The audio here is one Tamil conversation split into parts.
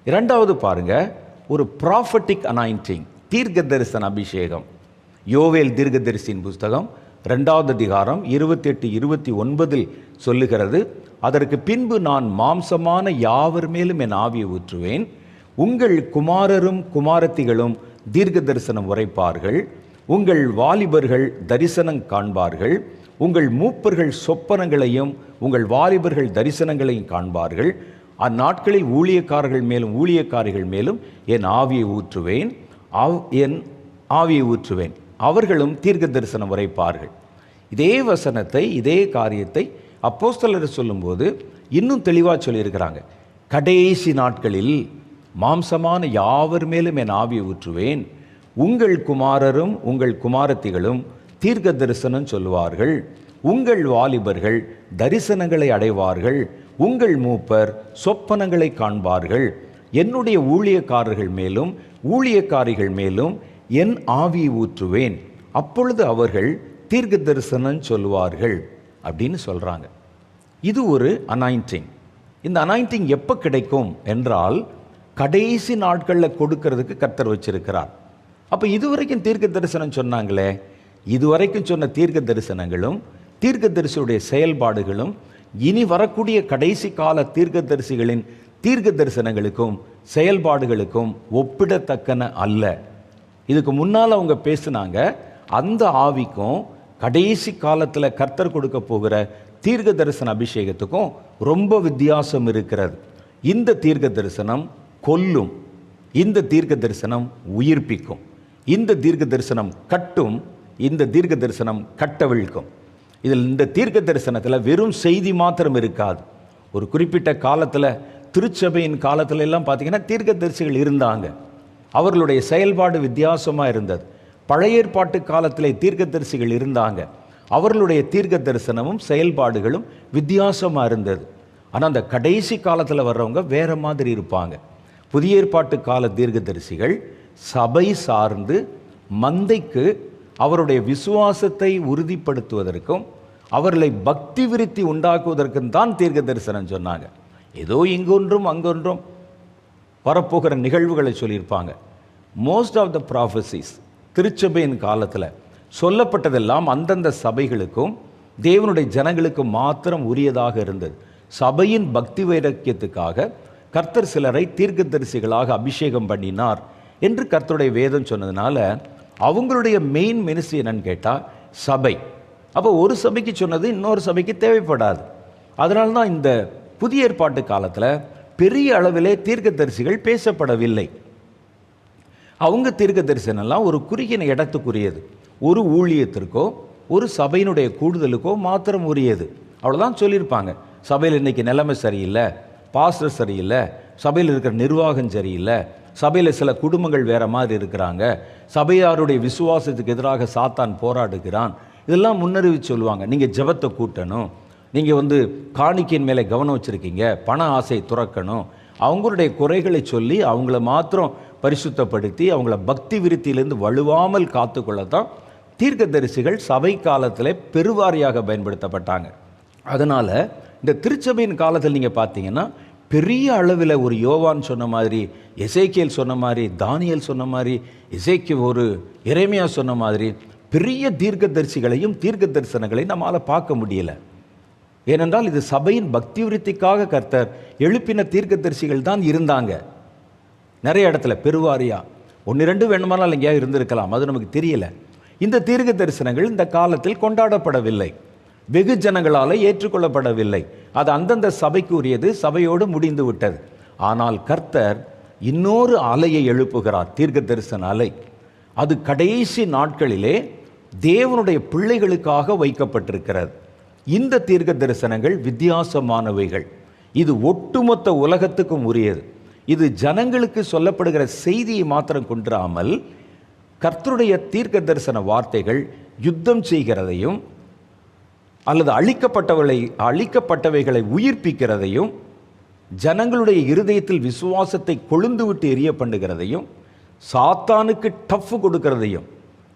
இரண்டாவது பாருங்க, ஒரு ப்ராஃபட்டிக் அனாயிண்டிங், தீர்க்க தரிசன அபிஷேகம். யோவேல் தீர்க்கதரிசியின் புஸ்தகம் 2வது அதிகாரம் 28, 29 சொல்லுகிறது, அதற்கு பின்பு நான் மாம்சமான யாவர் மேலும் என் ஆவியை ஊற்றுவேன், உங்கள் குமாரரும் குமாரத்திகளும் தீர்க்க தரிசனம் உரைப்பார்கள், உங்கள் வாலிபர்கள் தரிசனம் காண்பார்கள், உங்கள் மூப்பர்கள் சொப்பனங்களையும் உங்கள் வாலிபர்கள் தரிசனங்களையும் காண்பார்கள். அந்நாட்களில் ஊழியக்காரர்கள் மேலும் ஊழியக்காரிகள் மேலும் என் ஆவியை ஊற்றுவேன், அவர்களும் தீர்க்க தரிசனம் உரைப்பார்கள். இதே வசனத்தை, இதே காரியத்தை அப்போஸ்தலர் சொல்லும்போது இன்னும் தெளிவாக சொல்லியிருக்கிறாங்க. கடைசி நாட்களில் மாம்சமான யாவர் மேலும் என் ஆவியை ஊற்றுவேன், உங்கள் குமாரரும் உங்கள் குமாரத்திகளும் தீர்க்க தரிசனம் சொல்லுவார்கள், உங்கள் வாலிபர்கள் தரிசனங்களை அடைவார்கள், உங்கள் மூப்பர் சொப்பனங்களை காண்பார்கள், என்னுடைய ஊழியக்காரர்கள் மேலும் ஊழியக்காரிகள் மேலும் என் ஆவியை ஊற்றுவேன், அப்பொழுது அவர்கள் தீர்க்க தரிசனம் சொல்லுவார்கள் அப்படின்னு சொல்கிறாங்க. இது ஒரு அனாயிண்டிங். இந்த அனாயிண்டிங் எப்போ கிடைக்கும் என்றால், கடைசி நாட்களில் கொடுக்கறதுக்கு கர்த்தர் வச்சிருக்கிறார். அப்போ இதுவரைக்கும் தீர்க்க தரிசனம் சொன்னாங்களே, இதுவரைக்கும் சொன்ன தீர்க்க தரிசனங்களும் தீர்க்க தரிசியுடைய செயல்பாடுகளும் இனி வரக்கூடிய கடைசி கால தீர்க்க தரிசிகளின் தீர்க்க தரிசனங்களுக்கும் செயல்பாடுகளுக்கும் ஒப்பிடத்தக்கன அல்ல. இதுக்கு முன்னால் அவங்க பேசினாங்க, அந்த ஆவிக்கும் கடைசி காலத்தில் கர்த்தர் கொடுக்க போகிற தீர்க்க தரிசன அபிஷேகத்துக்கும் ரொம்ப வித்தியாசம் இருக்கிறது. இந்த தீர்க்க தரிசனம் கொல்லும், இந்த தீர்க்க தரிசனம் உயிர்ப்பிக்கும், இந்த தீர்க்க தரிசனம் கட்டும், இந்த தீர்க்க தரிசனம் கட்டவிழ்க்கும். இதில் இந்த தீர்க்க தரிசனத்தில் வெறும் செய்தி மாத்திரம் இருக்காது. ஒரு குறிப்பிட்ட காலத்தில், திருச்சபையின் காலத்துல எல்லாம் பார்த்தீங்கன்னா தீர்க்க தரிசிகள் இருந்தாங்க, அவர்களுடைய செயல்பாடு வித்தியாசமாக இருந்தது. பழைய ஏற்பாட்டு காலத்திலே தீர்க்க தரிசிகள் இருந்தாங்க, அவர்களுடைய தீர்க்க தரிசனமும் செயல்பாடுகளும் வித்தியாசமாக இருந்தது. ஆனால் அந்த கடைசி காலத்தில் வர்றவங்க வேற மாதிரி இருப்பாங்க. புதிய ஏற்பாட்டு கால தீர்க்க தரிசிகள் சபை சார்ந்து மந்தைக்கு அவருடைய விசுவாசத்தை உறுதிப்படுத்துவதற்கும் அவர்களை பக்தி விருத்தி உண்டாக்குவதற்கும் தான் தீர்க்க தரிசனம் சொன்னாங்க. ஏதோ இங்கொன்றும் அங்கொன்றும் வரப்போகிற நிகழ்வுகளை சொல்லியிருப்பாங்க. மோஸ்ட் ஆஃப் த ப்ராஃபசிஸ் திருச்சபையின் காலத்தில் சொல்லப்பட்டதெல்லாம் அந்தந்த சபைகளுக்கும் தேவனுடைய ஜனங்களுக்கும் மாத்திரம் உரியதாக இருந்தது. சபையின் பக்தி வைராக்கியத்துக்காக கர்த்தர் சிலரை தீர்க்கதரிசிகளாக அபிஷேகம் பண்ணினார் என்று கர்த்தருடைய வேதம் சொன்னதுனால அவங்களுடைய மெயின் மினிஸ்ட்ரி என்னன்னு கேட்டால் சபை. அப்போ ஒரு சபைக்கு சொன்னது இன்னொரு சபைக்கு தேவைப்படாது. அதனால தான் இந்த புதிய ஏற்பாட்டு காலத்தில் பெரிய அளவிலே தீர்க்கதரிசிகள் பேசப்படவில்லை. அவங்க தீர்க்க தரிசனம்லாம் ஒரு குறுகின இடத்துக்குரியது, ஒரு ஊழியத்திற்கோ ஒரு சபையினுடைய கூடுதலுக்கோ மாத்திரம் உரியது. அவ்வளோதான் சொல்லியிருப்பாங்க. சபையில் இன்றைக்கி நிலைமை சரியில்லை, பாஸ்டர் சரியில்லை, சபையில் இருக்கிற நிர்வாகம் சரியில்லை, சபையில் சில குடும்பங்கள் வேறு மாதிரி இருக்கிறாங்க, சபையாருடைய விசுவாசத்துக்கு எதிராக சாத்தான் போராடுகிறான், இதெல்லாம் முன்னறிவித்து சொல்லுவாங்க. நீங்கள் ஜெபத்தை கூட்டணும், நீங்கள் காணிக்கையின் மேலே கவனம் வச்சுருக்கீங்க, பண ஆசை துறக்கணும், அவங்களுடைய குறைகளை சொல்லி அவங்கள மாத்திரம் பரிசுத்தப்படுத்தி அவங்கள பக்தி விருத்தியிலிருந்து வலுவாமல் காத்துக்கொள்ளத்தான் தீர்க்கதரிசிகள் சபை காலத்தில் பெருவாரியாக பயன்படுத்தப்பட்டாங்க. அதனால் இந்த திருச்சபையின் காலத்தில் நீங்கள் பார்த்தீங்கன்னா பெரிய அளவில் ஒரு யோவான் சொன்ன மாதிரி, எசேக்கியேல் சொன்ன மாதிரி, தானியேல் சொன்ன மாதிரி, ஒரு எரேமியா சொன்ன மாதிரி பெரிய தீர்க்கதரிசிகளையும் தீர்க்க தரிசனங்களையும் நம்மளால் பார்க்க முடியலை. ஏனென்றால் இது சபையின் பக்தி விருத்திக்காக கர்த்தர் எழுப்பின தீர்க்கதரிசிகள் தான் இருந்தாங்க. நிறைய இடத்துல பெருவாரியா 1-2 வேணுமானால் எங்கேயா இருந்திருக்கலாம், அது நமக்கு தெரியல. இந்த தீர்க்க தரிசனங்கள் இந்த காலத்தில் கொண்டாடப்படவில்லை, வெகு ஜனங்களால் ஏற்றுக்கொள்ளப்படவில்லை. அது அந்தந்த சபைக்கு உரியது, சபையோடு முடிந்து விட்டது. ஆனால் கர்த்தர் இன்னொரு அலையை எழுப்புகிறார், தீர்க்க தரிசன அலை. அது கடைசி நாட்களிலே தேவனுடைய பிள்ளைகளுக்காக வைக்கப்பட்டிருக்கிறது. இந்த தீர்க்க தரிசனங்கள் வித்தியாசமானவைகள். இது ஒட்டுமொத்த உலகத்துக்கும் உரியது. இது ஜனங்களுக்கு சொல்லப்படுகிற செய்தியை மாத்திரம் கொன்றாமல் கர்த்தருடைய தீர்க்க தரிசன வார்த்தைகள் யுத்தம் செய்கிறதையும் அல்லது அழிக்கப்பட்டவைகளை உயிர்ப்பிக்கிறதையும், ஜனங்களுடைய இருதயத்தில் விசுவாசத்தை கொழுந்து விட்டு எரிய பண்ணுகிறதையும், சாத்தானுக்கு டஃப் கொடுக்கிறதையும்,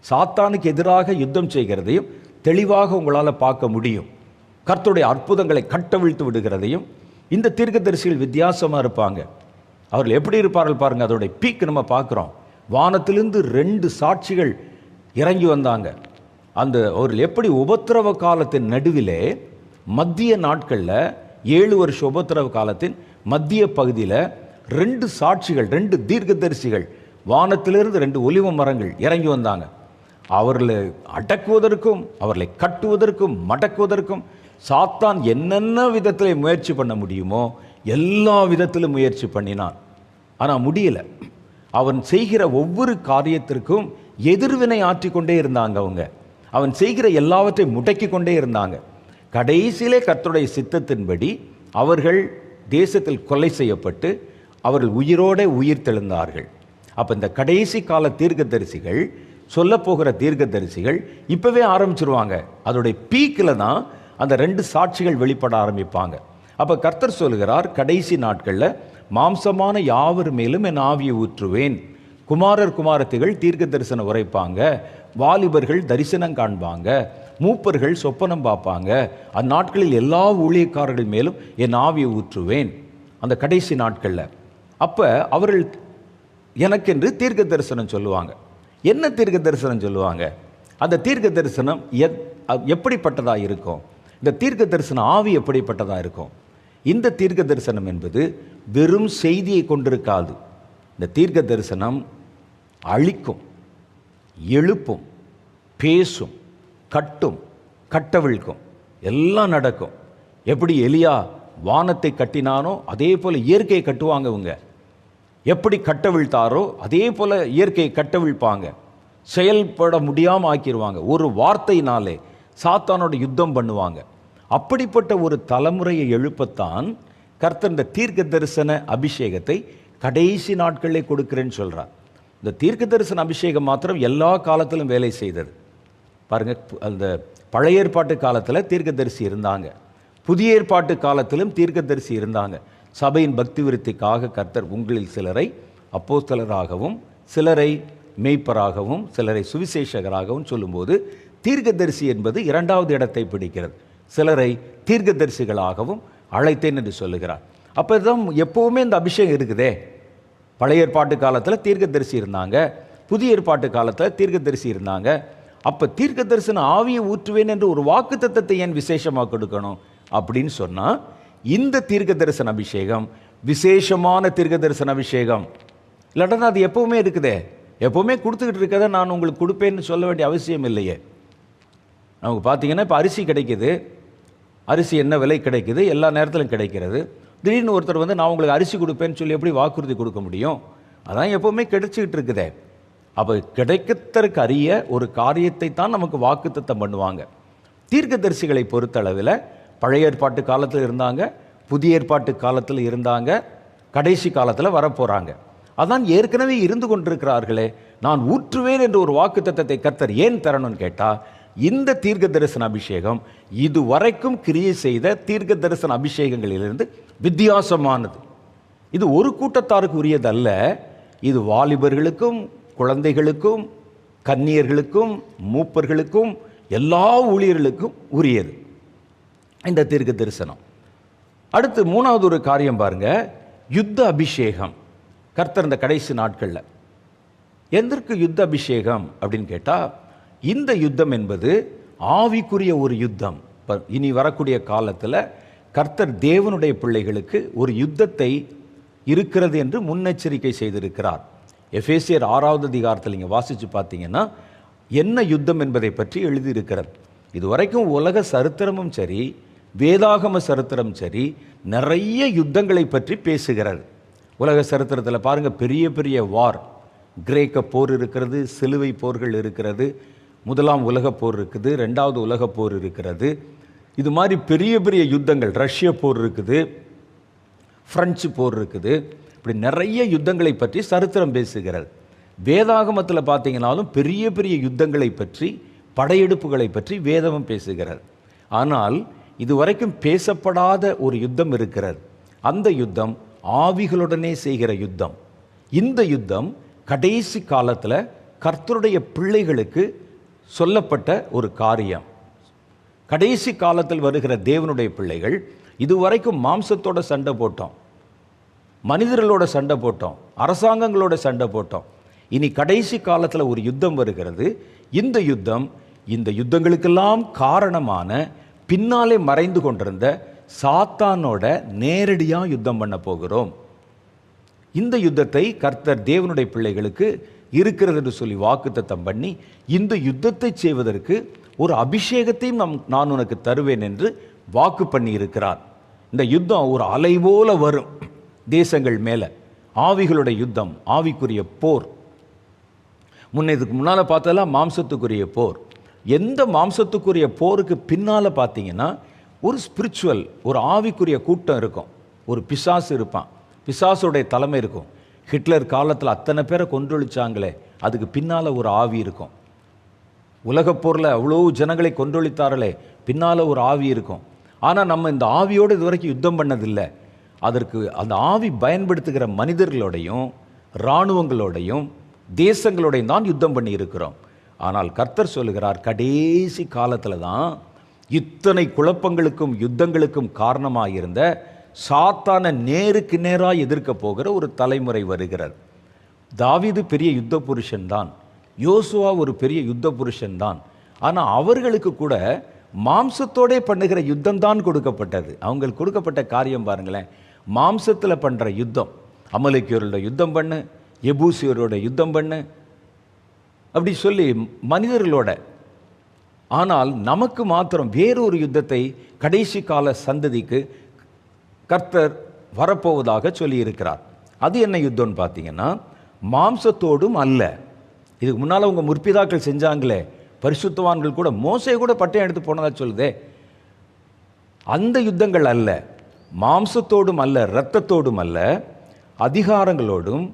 சாத்தானுக்கு எதிராக யுத்தம் செய்கிறதையும் தெளிவாக உங்களால் பார்க்க முடியும். கர்த்தருடைய அற்புதங்களை கட்டவிழ்த்து விடுகிறதையும் இந்த தீர்க்கதரிசிகள் வித்தியாசமாக இருப்பாங்க. அவர்கள் எப்படி இருப்பார்கள் பாருங்க. அதோடைய பீக் நம்ம பார்க்குறோம். வானத்திலிருந்து 2 சாட்சிகள் இறங்கி வந்தாங்க. அந்த அவர்கள் எப்படி உபத்திரவ காலத்தின் நடுவிலே மத்திய நாட்களில் 7 வருஷ உபத்திரவ காலத்தின் மத்திய பகுதியில் 2 சாட்சிகள், 2 தீர்க்கதரிசிகள், வானத்திலிருந்து 2 ஒலிவ மரங்கள் இறங்கி வந்தாங்க. அவர்களை அடக்குவதற்கும் அவர்களை கட்டுவதற்கும் மடக்குவதற்கும் சாத்தான் என்னென்ன விதத்தில் முயற்சி பண்ண முடியுமோ எல்லா விதத்திலும் முயற்சி பண்ணினான். ஆனால் முடியல. அவன் செய்கிற ஒவ்வொரு காரியத்திற்கும் எதிர்வினை ஆற்றிக்கொண்டே இருந்தாங்க. அவன் செய்கிற எல்லாவற்றையும் முடக்கி கொண்டே இருந்தாங்க. கடைசியிலே கர்த்தருடைய சித்தத்தின்படி அவர்கள் தேசத்தில் கொலை செய்யப்பட்டு அவர்கள் உயிரோடு உயிர் தெழுந்தார்கள். அப்போ இந்த கடைசி கால தீர்க்கதரிசிகள், சொல்லப்போகிற தீர்க்கதரிசிகள் இப்போவே ஆரம்பிச்சிருவாங்க. அதோடைய பீக்கில் தான் அந்த 2 சாட்சிகள் வெளிப்பட ஆரம்பிப்பாங்க. அப்போ கர்த்தர் சொல்கிறார், கடைசி நாட்களில் மாம்சமான யாவர் மேலும் என் ஆவியை ஊற்றுவேன். குமாரர் குமாரத்திகள் தீர்க்க தரிசனம் உரைப்பாங்க, வாலிபர்கள் தரிசனம் காண்பாங்க, மூப்பர்கள் சொப்பனம் பார்ப்பாங்க. அந்நாட்களில் எல்லா ஊழியக்காரர்கள் மேலும் என் ஆவியை ஊற்றுவேன். அந்த கடைசி நாட்களில் அப்போ அவர்கள் எனக்கென்று தீர்க்க தரிசனம் சொல்லுவாங்க. என்ன தீர்க்க தரிசனம் சொல்லுவாங்க? அந்த தீர்க்க தரிசனம் எப்படிப்பட்டதாக இருக்கும்? இந்த தீர்க்க தரிசன ஆவி எப்படிப்பட்டதாக இருக்கும்? இந்த தீர்க்க தரிசனம் என்பது வெறும் செய்தியை கொண்டிருக்காது. இந்த தீர்க்க தரிசனம் அழிக்கும், எழுப்பும், பேசும், கட்டும், கட்டவிழ்க்கும், எல்லாம் நடக்கும். எப்படி எலியா வானத்தை கட்டினானோ அதே போல் இயற்கையை கட்டுவாங்க. இவங்க எப்படி கட்டவிழ்த்தாரோ அதே போல் இயற்கையை கட்டவிழ்ப்பாங்க. செயல்பட முடியாமல் ஆக்கிடுவாங்க. ஒரு வார்த்தையினாலே சாத்தானோட யுத்தம் பண்ணுவாங்க. அப்படிப்பட்ட ஒரு தலைமுறையை எழுப்பத்தான் கர்த்தர் இந்த தீர்க்க தரிசன அபிஷேகத்தை கடைசி நாட்களிலே கொடுக்கிறேன்னு சொல்கிறார். இந்த தீர்க்க தரிசன அபிஷேகம் மாத்திரம் எல்லா காலத்திலும் வேலை செய்தது. பாருங்கள், அந்த பழைய ஏற்பாட்டு காலத்தில் தீர்க்கதரிசி இருந்தாங்க, புதிய ஏற்பாட்டு காலத்திலும் தீர்க்கதரிசி இருந்தாங்க. சபையின் பக்தி விருத்திக்காக கர்த்தர் உங்களில் சிலரை அப்போஸ்தலராகவும் சிலரை மேய்ப்பராகவும் சிலரை சுவிசேஷகராகவும் சொல்லும்போது தீர்க்கதரிசி என்பது 2வது இடத்தை பிடிக்கிறது. சிலரை தீர்க்கதரிசிகளாகவும் அழைத்தேன் என்று சொல்லுகிறார். அப்போ தான் எப்போவுமே இந்த அபிஷேகம் இருக்குதே. பழைய ஏற்பாட்டு காலத்தில் தீர்க்கதரிசி இருந்தாங்க, புதிய ஏற்பாட்டு காலத்தில் தீர்க்கதரிசி இருந்தாங்க. அப்போ தீர்க்க தரிசன ஆவியை ஊற்றுவேன் என்று ஒரு வாக்கு தத்தத்தை ஏன் விசேஷமாக கொடுக்கணும் அப்படின்னு சொன்னால், இந்த தீர்க்க தரிசன அபிஷேகம் விசேஷமான தீர்க்க தரிசன அபிஷேகம். இல்லாட்டா அது எப்போவுமே இருக்குதே, எப்போவுமே கொடுத்துக்கிட்டு இருக்கதை நான் உங்களுக்கு கொடுப்பேன்னு சொல்ல வேண்டிய அவசியம் இல்லையே. நமக்கு பார்த்தீங்கன்னா இப்போ அரிசி கிடைக்கிது, அரிசி என்ன விலை கிடைக்குது, எல்லா நேரத்திலும் கிடைக்கிறது. திடீர்னு ஒருத்தர் வந்து நான் உங்களுக்கு அரிசி கொடுப்பேன்னு சொல்லி எப்படி வாக்குறுதி கொடுக்க முடியும்? அதான் எப்போவுமே கிடைச்சிக்கிட்டு இருக்குதே. அப்போ கிடைக்கத்தற்கு அரிய ஒரு காரியத்தை தான் நமக்கு வாக்குத்தத்தம் பண்ணுவாங்க. தீர்க்கதரிசிகளை பொறுத்தளவில் பழைய ஏற்பாட்டு காலத்தில் இருந்தாங்க, புதிய ஏற்பாட்டு காலத்தில் இருந்தாங்க, கடைசி காலத்தில் வரப்போகிறாங்க. அதான் ஏற்கனவே இருந்து கொண்டிருக்கிறார்களே. நான் ஊற்றுவேன் என்று ஒரு வாக்குத்தத்தத்தை கர்த்தர் ஏன் தரணும்னு கேட்டால், இந்த தீர்க்க தரிசன அபிஷேகம் இதுவரைக்கும் கிரியை செய்த தீர்க்க தரிசன அபிஷேகங்களிலிருந்து வித்தியாசமானது. இது ஒரு கூட்டத்தாருக்கு உரியதல்ல. இது வாலிபர்களுக்கும், குழந்தைகளுக்கும், கன்னியர்களுக்கும், மூப்பர்களுக்கும், எல்லா ஊழியர்களுக்கும் உரியது இந்த தீர்க்க தரிசனம். அடுத்து 3வது ஒரு காரியம் பாருங்க, யுத்த அபிஷேகம். கர்த்தர் இந்த கடைசி நாட்களில் எதற்கு யுத்த அபிஷேகம் அப்படின்னு கேட்டால், இந்த யுத்தம் என்பது ஆவிக்குரிய ஒரு யுத்தம். இனி வரக்கூடிய காலத்தில் கர்த்தர் தேவனுடைய பிள்ளைகளுக்கு ஒரு யுத்தத்தை இருக்கிறது என்று முன்னெச்சரிக்கை செய்திருக்கிறார். எபேசியர் 6வது அதிகாரத்தில் நீங்கள் வாசித்து பார்த்தீங்கன்னா என்ன யுத்தம் என்பதை பற்றி எழுதியிருக்கிறது. இதுவரைக்கும் உலக சரித்திரமும் சரி, வேதாகம சரித்திரம் சரி, நிறைய யுத்தங்களை பற்றி பேசுகிறது. உலக சரித்திரத்தில் பாருங்கள், பெரிய பெரிய வார், கிரேக்க போர் இருக்கிறது, சிலுவை போர்கள் இருக்கிறது, 1ஆம் உலகப் போர் இருக்குது, 2வது உலகப் போர் இருக்கிறது. இது மாதிரி பெரிய பெரிய யுத்தங்கள், ரஷ்ய போர் இருக்குது, பிரெஞ்சு போர் இருக்குது. இப்படி நிறைய யுத்தங்களை பற்றி சரித்திரம் பேசுகிறது. வேதாகமத்தில் பார்த்தீங்கன்னாலும் பெரிய பெரிய யுத்தங்களை பற்றி, படையெடுப்புகளை பற்றி வேதமும் பேசுகிறது. ஆனால் இதுவரைக்கும் பேசப்படாத ஒரு யுத்தம் இருக்கிறது. அந்த யுத்தம் ஆவிகளுடனே செய்கிற யுத்தம். இந்த யுத்தம் கடைசி காலத்தில் கர்த்தருடைய பிள்ளைகளுக்கு சொல்லப்பட்ட ஒரு காரியம். கடைசி காலத்தில் வருகிற தேவனுடைய பிள்ளைகள், இதுவரைக்கும் மாம்சத்தோட சண்டை போட்டோம், மனிதர்களோட சண்டை போட்டோம், அரசாங்கங்களோட சண்டை போட்டோம். இனி கடைசி காலத்தில் ஒரு யுத்தம் வருகிறது. இந்த யுத்தங்களுக்கெல்லாம் காரணமான பின்னாலே மறைந்து கொண்டிருந்த சாத்தானோட நேரடியாக யுத்தம் பண்ண போகிறோம். இந்த யுத்தத்தை கர்த்தர் தேவனுடைய பிள்ளைகளுக்கு இருக்கிறது என்று சொல்லி வாக்குத்தத்தம் பண்ணி, இந்த யுத்தத்தை செய்வதற்கு ஒரு அபிஷேகத்தையும் நான் உனக்கு தருவேன் என்று வாக்கு பண்ணி இருக்கிறார். இந்த யுத்தம் ஒரு அலை போல வரும் தேசங்கள் மேலே. ஆவிகளுடைய யுத்தம், ஆவிக்குரிய போர். இதுக்கு முன்னால் பார்த்ததெல்லாம் மாம்சத்துக்குரிய போர். எந்த மாம்சத்துக்குரிய போருக்கு பின்னால் பார்த்தீங்கன்னா ஒரு ஸ்பிரிச்சுவல், ஒரு ஆவிக்குரிய கூட்டம் இருக்கும். ஒரு பிசாசு இருப்பான், பிசாசுடைய தலைமை இருக்கும். ஹிட்லர் காலத்தில் அத்தனை பேரை கொன்றொழிச்சாங்களே, அதுக்கு பின்னால் ஒரு ஆவி இருக்கும். உலகப்போரில் அவ்வளோ ஜனங்களை கொன்றொழித்தார்களே, பின்னால் ஒரு ஆவி இருக்கும். ஆனால் நம்ம இந்த ஆவியோடு இதுவரைக்கும் யுத்தம் பண்ணதில்லை. அதற்கு அந்த ஆவி பயன்படுத்துகிற மனிதர்களோடையும் இராணுவங்களோடையும் தேசங்களோடையும் தான் யுத்தம் பண்ணி இருக்கிறோம். ஆனால் கர்த்தர் சொல்லுகிறார், கடைசி காலத்தில் தான் இத்தனை குழப்பங்களுக்கும் யுத்தங்களுக்கும் காரணமாக இருந்த சாத்தான நேருக்கு நேராக எதிர்க்க போகிற ஒரு தலைமுறை வருகிறார். தாவீது பெரிய யுத்த புருஷன் தான், யோசுவா ஒரு பெரிய யுத்த புருஷன் தான். ஆனால் அவர்களுக்கு கூட மாம்சத்தோடே பண்ணுகிற யுத்தம் தான் கொடுக்கப்பட்டது. அவங்களுக்கு கொடுக்கப்பட்ட காரியம் பாருங்களேன், மாம்சத்தில் பண்ணுற யுத்தம். அமலேக்கியரோட யுத்தம் பண்ணு, எபூசியரோட யுத்தம் பண்ணு, அப்படி சொல்லி மனிதர்களோட. ஆனால் நமக்கு மாத்திரம் வேறொரு யுத்தத்தை கடைசி கால சந்ததிக்கு கர்த்தர் வரப்போவதாக சொல்லி இருக்கிறார். அது என்ன யுத்தம்னு பார்த்தீங்கன்னா, மாம்சத்தோடும் அல்ல. இதுக்கு முன்னால் உங்கள் முற்பிதாக்கள் செஞ்சாங்களே, பரிசுத்தவான்கள் கூட, மோசே கூட பட்டயம் எடுத்து போனதா சொல்லுதே. அந்த யுத்தங்கள் அல்ல, மாம்சத்தோடும் அல்ல, இரத்தத்தோடும் அல்ல, அதிகாரங்களோடும்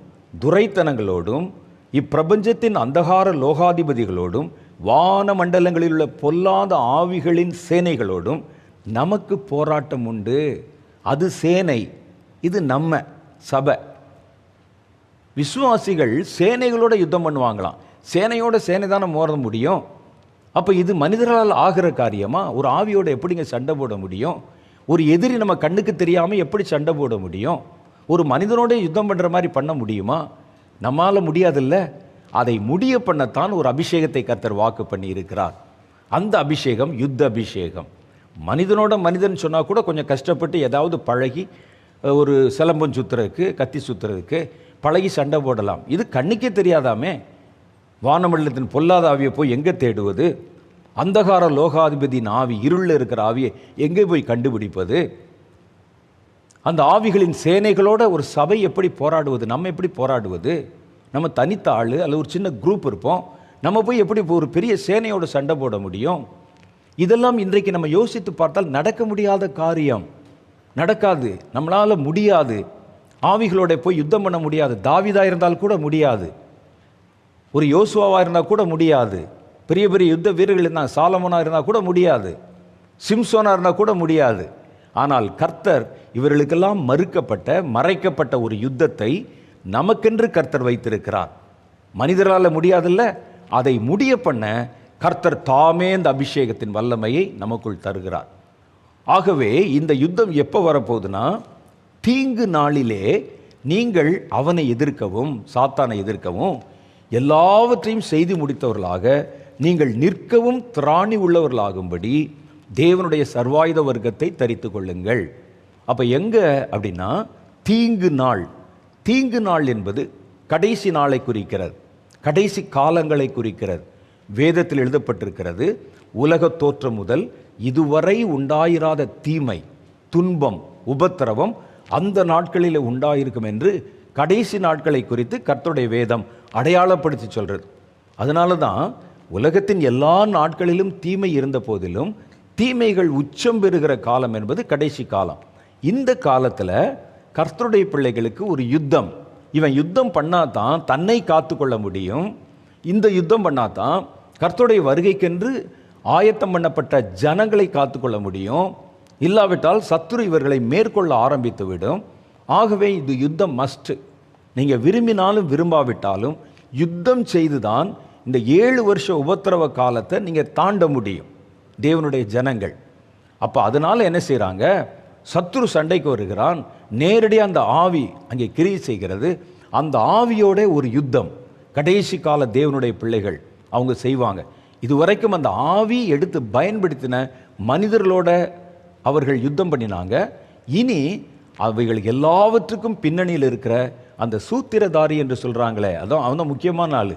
துரைத்தனங்களோடும் இப்பிரபஞ்சத்தின் அந்தகார லோகாதிபதிகளோடும் வான மண்டலங்களில் உள்ள பொல்லாத ஆவிகளின் சேனைகளோடும் நமக்கு போராட்டம் உண்டு. அது சேனை, இது நம்ம சபை. விசுவாசிகள் சேனைகளோட யுத்தம் பண்ணுவாங்களாம். சேனையோட சேனை தானே மோத முடியும். அப்போ இது மனிதர்களால் ஆகிற காரியமா? ஒரு ஆவியோட எப்படிங்க சண்டை போட முடியும்? ஒரு எதிரி நம்ம கண்ணுக்கு தெரியாமல் எப்படி சண்டை போட முடியும்? ஒரு மனிதனோட யுத்தம் பண்ணுற மாதிரி பண்ண முடியுமா? நம்மால் முடியாதில்ல. அதை முடிய பண்ணத்தான் ஒரு அபிஷேகத்தை கர்த்தர் வாக்கு பண்ணி இருக்கிறார். அந்த அபிஷேகம் யுத்த அபிஷேகம். மனிதனோட மனிதன் சொன்னால் கூட கொஞ்சம் கஷ்டப்பட்டு ஏதாவது பழகி, ஒரு சிலம்பம் சுற்றுறதுக்கு, கத்தி சுற்றுறதுக்கு பழகி சண்டை போடலாம். இது கண்ணுக்கே தெரியாதாமே. வானமண்டலத்தின் பொல்லாத ஆவியை போய் எங்கே தேடுவது? அந்தகார லோகாதிபதியின் ஆவி, இருளில் இருக்கிற ஆவியை எங்கே போய் கண்டுபிடிப்பது? அந்த ஆவிகளின் சேனைகளோட ஒரு சபை எப்படி போராடுவது? நம்ம எப்படி போராடுவது? நம்ம தனித்த ஆள் அல்லது ஒரு சின்ன குரூப் இருப்போம், நம்ம போய் எப்படி ஒரு பெரிய சேனையோட சண்டை போட முடியும்? இதெல்லாம் இன்றைக்கு நம்ம யோசித்து பார்த்தால் நடக்க முடியாத காரியம். நடக்காது, நம்மளால் முடியாது. ஆவிகளோட போய் யுத்தம் பண்ண முடியாது. தாவீதா இருந்தால் கூட முடியாது, ஒரு யோசுவாவாக இருந்தால் கூட முடியாது, பெரிய பெரிய யுத்த வீரர்கள் இருந்தால் சாலமோனாக இருந்தால் கூட முடியாது, சிம்சோனாக இருந்தால் கூட முடியாது. ஆனால் கர்த்தர் இவர்களுக்கெல்லாம் மறைக்கப்பட்ட ஒரு யுத்தத்தை நமக்கென்று கர்த்தர் வைத்திருக்கிறார். மனிதரால் முடியாதில்ல, அதை முடிய பண்ண கர்த்தர் தாமே இந்த அபிஷேகத்தின் வல்லமையை நமக்குள் தருகிறார். ஆகவே இந்த யுத்தம் எப்போ வரப்போகுதுன்னா, தீங்கு நாளிலே நீங்கள் அவனை எதிர்க்கவும், சாத்தானை எதிர்க்கவும், எல்லாவற்றையும் செய்து முடித்தவர்களாக நீங்கள் நிற்கவும் திராணி உள்ளவர்களாகும்படி தேவனுடைய சர்வாயுத வர்க்கத்தை தரித்து கொள்ளுங்கள். அப்போ எங்கே அப்படின்னா, தீங்கு நாள். தீங்கு நாள் என்பது கடைசி நாளை குறிக்கிறது, கடைசி காலங்களை குறிக்கிறது. வேதத்தில் எழுதப்பட்டிருக்கிறது, உலக தோற்றம் முதல் இதுவரை உண்டாயிராத தீமை, துன்பம், உபத்திரவம் அந்த நாட்களில் உண்டாயிருக்கும் என்று கடைசி நாட்களை குறித்து கர்த்தருடைய வேதம் அடையாளப்படுத்தி சொல்கிறது. அதனால தான் உலகத்தின் எல்லா நாட்களிலும் தீமை இருந்த போதிலும் தீமைகள் உச்சம் பெறுகிற காலம் என்பது கடைசி காலம். இந்த காலத்தில் கர்த்தருடைய பிள்ளைகளுக்கு ஒரு யுத்தம். இவன் யுத்தம் பண்ணாதான் தன்னை காத்து கொள்ள முடியும். இந்த யுத்தம் பண்ணாதான் கர்த்தருடைய வருகைக்கென்று ஆயத்தம் பண்ணப்பட்ட ஜனங்களை காத்துக்கொள்ள முடியும். இல்லாவிட்டால் சத்துரு இவர்களை மேற்கொள்ள ஆரம்பித்து விடும். ஆகவே இது யுத்தம் மஸ்ட். நீங்கள் விரும்பினாலும் விரும்பாவிட்டாலும் யுத்தம் செய்துதான் இந்த 7 வருஷ உபத்திரவ காலத்தை நீங்கள் தாண்ட முடியும் தேவனுடைய ஜனங்கள். அப்போ அதனால் என்ன செய்கிறாங்க, சத்துரு சண்டைக்கு வருகிறான், நேரடியாக அந்த ஆவி அங்கே கிரியை செய்கிறது. அந்த ஆவியோட ஒரு யுத்தம் கடைசி கால தேவனுடைய பிள்ளைகள் அவங்க செய்வாங்க. இதுவரைக்கும் அந்த ஆவி எடுத்து பயன்படுத்தின மனிதர்களோட அவர்கள் யுத்தம் பண்ணினாங்க. இனி அவைகள் எல்லாவற்றுக்கும் பின்னணியில் இருக்கிற அந்த சூத்திரதாரி என்று சொல்கிறாங்களே, அதான் அவன் முக்கியமான ஆள்,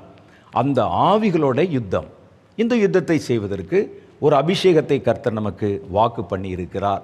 அந்த ஆவிகளோட யுத்தம். இந்த யுத்தத்தை செய்வதற்கு ஒரு அபிஷேகத்தை கர்த்தர் நமக்கு வாக்கு பண்ணி இருக்கிறார்.